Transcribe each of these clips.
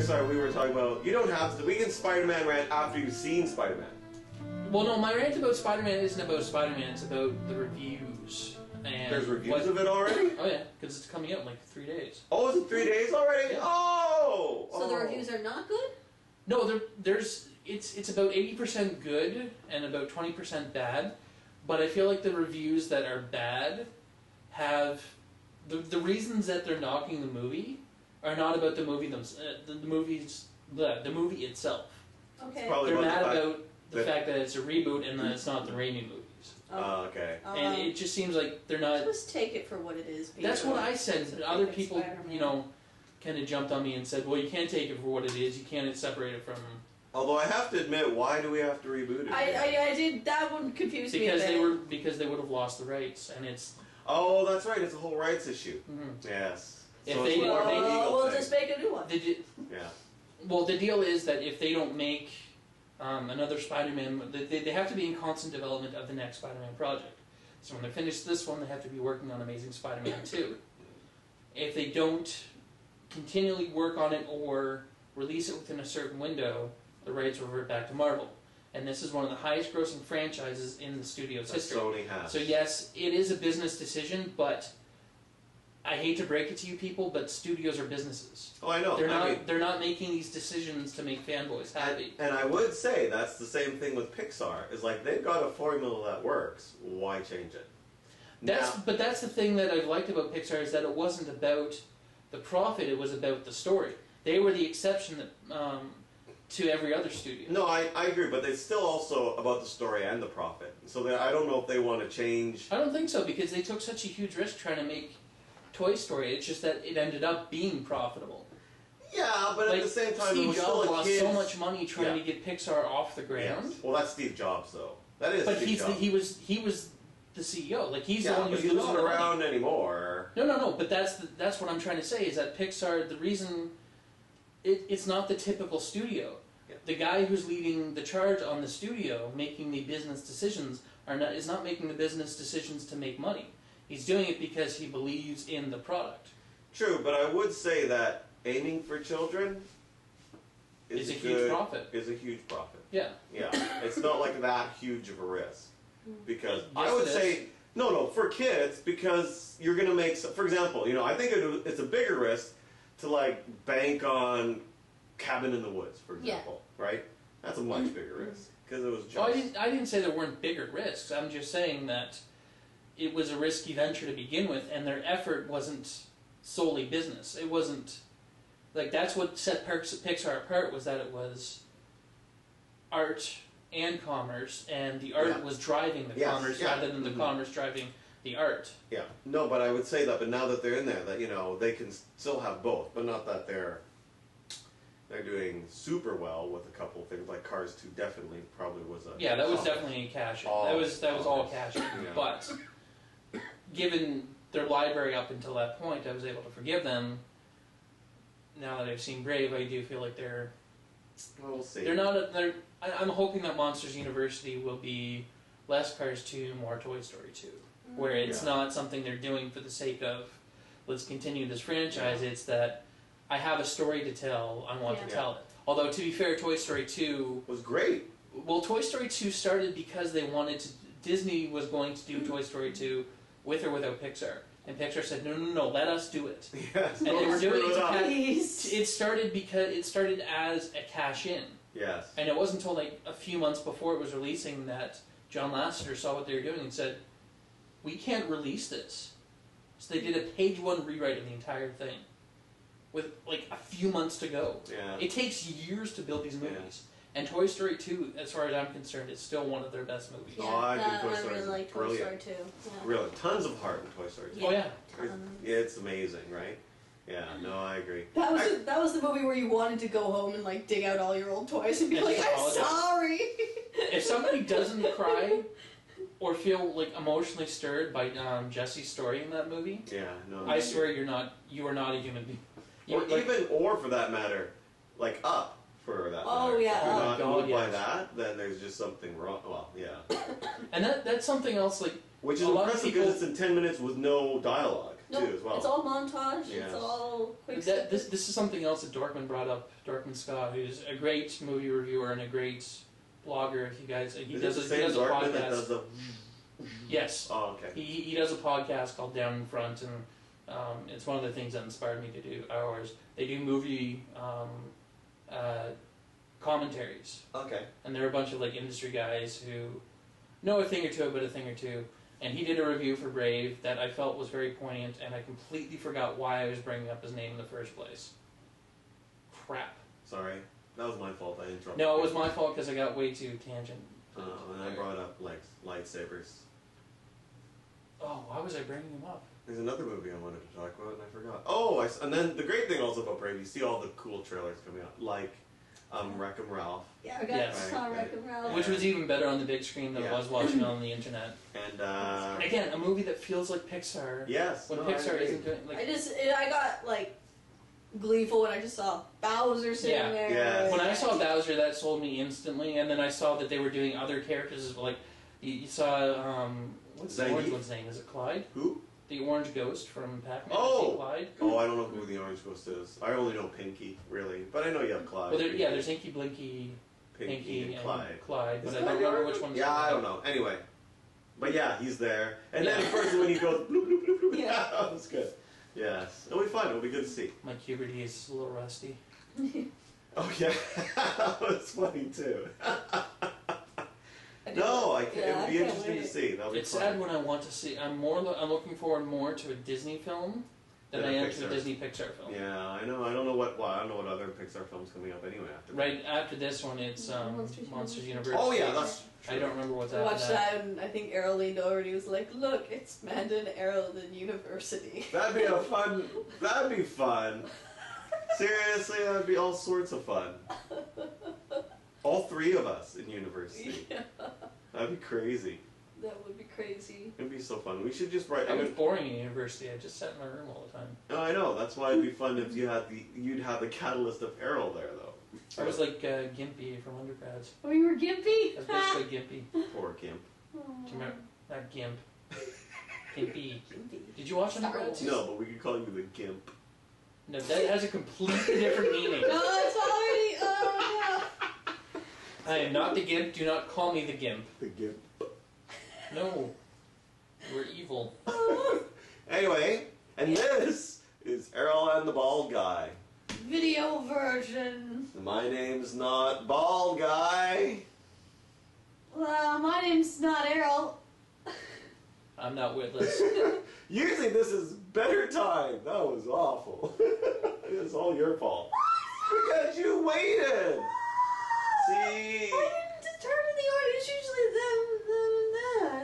sorry, we were talking about, you don't have to, we can Spider-Man rant after you've seen Spider-Man. Well, no, my rant about Spider-Man isn't about Spider-Man, it's about the reviews. And there's reviews of it already? Oh yeah, because it's coming out in like 3 days. Oh, is it 3 days already? Yeah. Oh! So the reviews are not good? No, it's about 80% good and about 20% bad, but I feel like the reviews that are bad have the reasons that they're knocking the movie are not about the movie the movie itself. Okay. They're mad about the fact that it's a reboot and that it's not the Raimi movies. Oh, okay. And it just seems like they're not. Just take it for what it is. Peter. That's what I said. Other people, Spider-Man. you know, kind of jumped on me and said, "Well, you can't take it for what it is. You can't separate it from." Although I have to admit, why do we have to reboot it? I did. That one confused me a bit. Because they would have lost the rights, and it's. Oh, that's right. It's a whole rights issue. Mm-hmm. Yes. If so they, it's more of a legal we'll thing. just make a new one. Yeah. Well, the deal is that if they don't make another Spider-Man, they have to be in constant development of the next Spider-Man project. So when they finish this one, they have to be working on Amazing Spider-Man 2. If they don't continually work on it or release it within a certain window, the rights revert back to Marvel. And this is one of the highest grossing franchises in the studio's history. Sony has. So yes, it is a business decision, but I hate to break it to you people, but studios are businesses. Oh, I know. They're not making these decisions to make fanboys happy. And I would say that's the same thing with Pixar. Is like they've got a formula that works. Why change it? But that's the thing that I've liked about Pixar is that it wasn't about the profit; it was about the story. They were the exception that, to every other studio. No, I agree, but it's still also about the story and the profit. So that I don't know if they want to change. I don't think so because they took such a huge risk trying to make Toy Story. It's just that it ended up being profitable. Yeah, but at the same time, Steve it was Jobs still a lost kid's... so much money trying to get Pixar off the ground. Yes. Well, that's Steve Jobs, though. That is. But Steve Jobs. he was the CEO. Like he's the one who's he's losing not around money. anymore. No. But that's what I'm trying to say is that Pixar. The reason it's not the typical studio. Yeah. The guy who's leading the charge on the studio, making the business decisions, is not making the business decisions to make money. He's doing it because he believes in the product. True, but I would say that aiming for children is a huge profit. Is a huge profit. Yeah. Yeah. It's not like that huge of a risk. Because Yes, I would it say, no, for kids, because you're going to make, for example, you know, I think it's a bigger risk to like bank on Cabin in the Woods, for example, right? That's a much bigger risk. Because it was just... Well, I didn't say there weren't bigger risks. I'm just saying that it was a risky venture to begin with, and their effort wasn't solely business. It wasn't like that's what set Pixar apart was that it was art and commerce, and the art was driving the commerce rather than the commerce driving the art. Yeah, no, but I would say that. But now that they're in there, that you know they can still have both, but not that they're doing super well with a couple of things like Cars 2. Definitely, probably was a that was definitely a cash in. That was all cash in, Yeah. But given their library up until that point, I was able to forgive them. Now that I've seen Brave, I do feel like they're. Well, we'll see. They're not. I'm hoping that Monsters University will be less Cars 2, more Toy Story 2, where it's not something they're doing for the sake of let's continue this franchise. It's that I have a story to tell. I want to tell it. Although to be fair, Toy Story 2 was great. Well, Toy Story 2 started because they wanted to. Disney was going to do Toy Story 2 with or without Pixar. And Pixar said, no, let us do it. Yes, and they were doing it it started because it started as a cash-in. Yes. And it wasn't until like a few months before it was releasing that John Lasseter saw what they were doing and said, we can't release this. So they did a page one rewrite of the entire thing with like a few months to go. Yeah. It takes years to build these movies. And Toy Story 2, as far as I'm concerned, is still one of their best movies. Yeah, I think Toy I Story really like Toy Story 2. Yeah. Really, tons of heart in Toy Story 2. Oh yeah. It's amazing, right? Yeah, no, I agree. That was the movie where you wanted to go home and like dig out all your old toys and be like, I'm sorry. If somebody doesn't cry or feel like emotionally stirred by Jesse's story in that movie, I swear you are not a human being. Or for that matter, like Up. For that matter. yeah. If you're not moved by that, then there's just something wrong. Well, yeah. And that's something else, like... Which is impressive because it's in 10 minutes with no dialogue, too, as well. It's all montage. Yes. It's all quick This is something else that Dorkman brought up. Dorkman Scott, who's a great movie reviewer and a great blogger. If you guys, he does a podcast. That does the... Yes. Oh, okay. He does a podcast called Down in Front, and it's one of the things that inspired me to do ours. They do movie commentaries. Okay. And they're a bunch of like industry guys who know a thing or two about a thing or two. And he did a review for Brave that I felt was very poignant, and I completely forgot why I was bringing up his name in the first place. Crap. Sorry. That was my fault. I interrupted. No, it was my fault because I got way too tangent. And I brought up like lightsabers. Oh, why was I bringing him up? There's another movie I wanted to talk about and I forgot. Oh, and then the great thing also about Brave, you see all the cool trailers coming out, like Wreck-Em Ralph. Yeah, I got Yes. saw Wreck-Em Ralph. Which was even better on the big screen than it was watching on the internet. And again, a movie that feels like Pixar. Yes. When Pixar isn't doing like. I got like gleeful when I just saw Bowser sitting there. Yes. When I saw Bowser, that sold me instantly, and then I saw that they were doing other characters as well. Like you saw what's the orange one's name? Is it Clyde? Who? The orange ghost from Pac-Man. Oh! Clyde. Oh, I don't know who the orange ghost is. I only know Pinky, really. But I know you have Clyde. Well, there's Inky, Blinky, Pinky, and Clyde. But I don't remember which one. Yeah, I don't know. Anyway. But yeah, he's there. And then, of course, when he goes bloop, bloop, bloop, bloop. Yeah. That was good. Yes. It'll be fun. It'll be good to see. My puberty is a little rusty. Oh, yeah. That was funny, too. No, I can't. Yeah, it would be I can't interesting to wait. see. That'll be It's fun. sad when I want to see. I'm looking forward more to a Disney film than I am to a Disney Pixar film. Yeah, I know. I don't know what. Well, I don't know what other Pixar films coming up anyway after. Right after this one, it's Monsters University. Oh yeah, that's true. I don't remember what's I after watched that and I think Errol leaned over and he was like, "Look, it's Manda and Errol in university." That'd be a fun. That'd be fun. Seriously, that'd be all sorts of fun. All three of us in university. Yeah, That'd be crazy. that would be crazy. It'd be so fun. We should just write. I was boring in university. I just sat in my room all the time. No, I know. That's why it'd be fun if you'd have the catalyst of Errol there, though. I was like Gimpy from undergrads. Oh, you were gimpy? I was basically Gimpy. Poor Gimp. Do you remember? Not Gimp. Gimpy. Did you watch Undergrads? No, but we could call you the Gimp. No, that has a completely different meaning. No, it's already. Oh I am not the Gimp. Do not call me the Gimp. The Gimp. No. We're evil. Anyway, and this is Errol and the Bald Guy. yeah. Video version. My name's not Bald Guy. Well, my name's not Errol. I'm not witless. Usually this is better time. That was awful. It's all your fault. Because you waited. See? I didn't determine the order. It's usually them,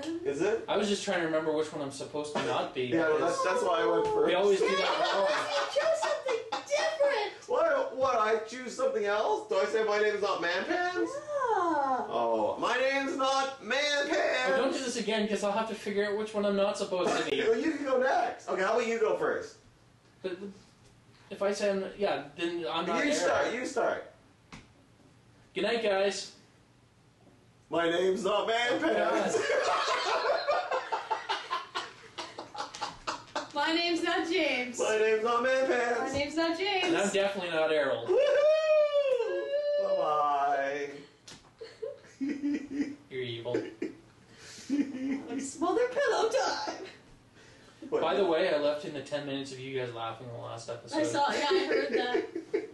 and them. Is it? I was just trying to remember which one I'm supposed to not be. Yeah, well, that's why I went first. We always do that. You chose something different. What? I choose something else? Do I say my name's not Man Pants? Yeah. Oh, my name's not Man Pants. Oh, don't do this again, because I'll have to figure out which one I'm not supposed to be. Well, you can go next. Okay, how about you go first? But if I say then I'm not You there. You start. Good night, guys. My name's not Man Pants. My name's not James. My name's not Man My Pants. name's not James. And I'm definitely not Errol. Woohoo! Bye-bye. You're evil. It's smother pillow time. What? By the way, I left in the 10 minutes of you guys laughing in the last episode. I saw. Yeah, I heard that.